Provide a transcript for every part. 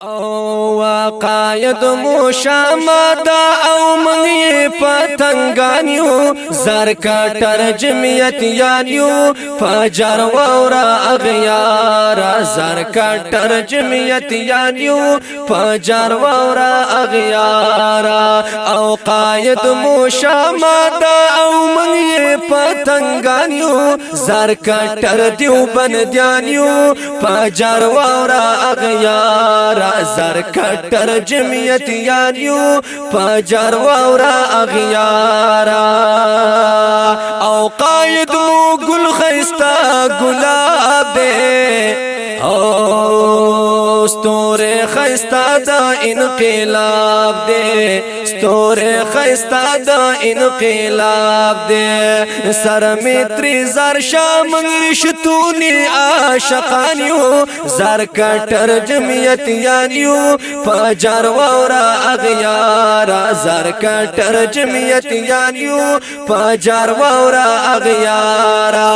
او وقاید مو شامدا او منی پتنگانیو زرکا جمعیت یانیو پاجر وورا اغیارا زرکا جمعیت یانیو پاجر وورا اغیارا او قاید مو شامدا او منی پتنگانیو زرکا دیو بندیانیو پاجر وورا اغیارا زرکټر جمعیت یاریو پاجر وورا اغیارا او قائد مو گل خیستا گلاب دے او ستور خیستا دا انقلاب دے ستور خیستا دا انقلاب دے سرمیتری زر شامن رشتونی آشقانیو زرکټر جمعیت یاریو پاجر وورا اغیارا زرکټر جمعیت یاریو پاجر وورا اغیارا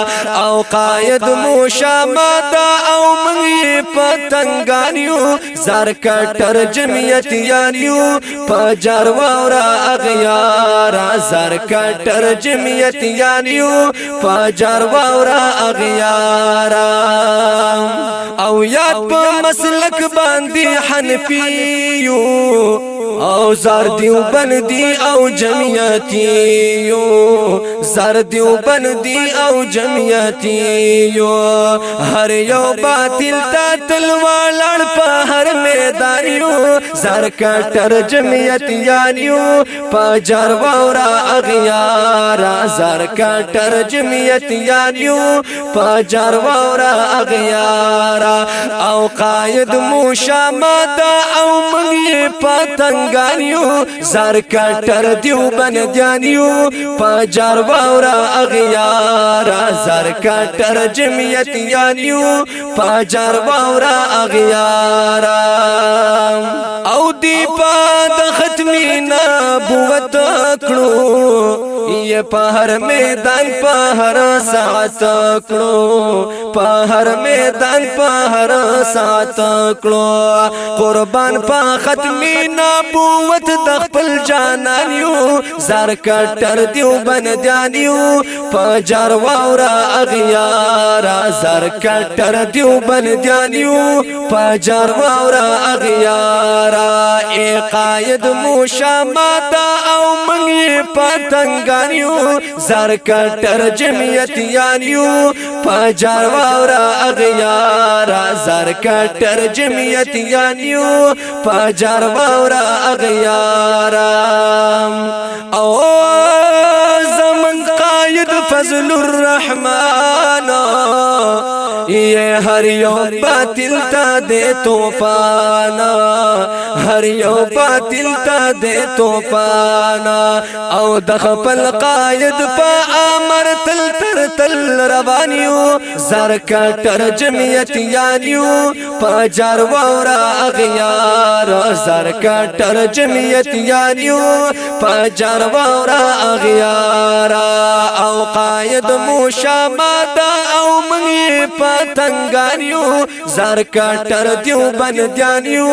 او قائد مو شامدا او منی پتنگانیو زرکټر جمعیت یاریو پاجر وورا اغیارا زرکټر جمعیت یاریو پاجر وورا اغیارا او یاد په مسلک باندې حنفیو او زار دیو بندی او جمعیتیو زار دیو بندی او جمعیتیو هر یو باطل تا تلوالړ په هر میدانیو زرکټر جمعیت یاریو پاجر وورا اغیارا زرکټر جمعیت یاریو پاجر وورا اغیارا او قائد مو شامدا او منی پتنگانیو زرکټر دیو بندیانیو پاجر وورا اغیارا زرکټر جمعیت یاریو پاجر وورا اغیارا او دی پا د ختمی نبوت کړو یہ پہر میدان پہر ساتھ کړو پہر میدان پہر ساتھ کړو قربان پا ختمی نبوت د خپل جانانیو زرکټر دیو بندیانیو پاجر وورا اغیارا زرکټر دیو بندیانیو پاجر وورا اغیارا اے قائد مو شامدا او منی پتنگانیو زرکټر جمعیت یاریو پاجر وورا اغیارا زرکټر جمعیت یاریو پاجر وورا اغیارا او زمن قائد فضل الرحمن یہ ہر یو باطل تا دے توفانا ہر یو باطل تا دے توفانا او دخپل قائد پا آمر تل تر تل روانیو زرکټر جمعیت یاریو پاجر وورا اغیارا زرکټر جمعیت یاریو پاجر وورا اغیارا او قائد مو شامدا او منی پتنگانیو زرکټر دیو بندیانیو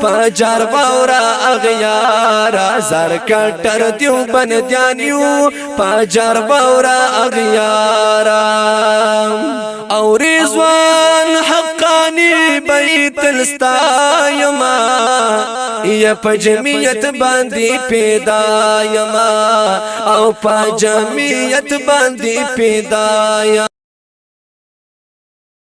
پاجر وورا اغیارا زرکټر دیو بندیانیو پاجر وورا اغیارا او رضوان حقانی بیت الستایما یا پا جمعیت باندی پیدا یما او پا جمعیت باندی پیدا یما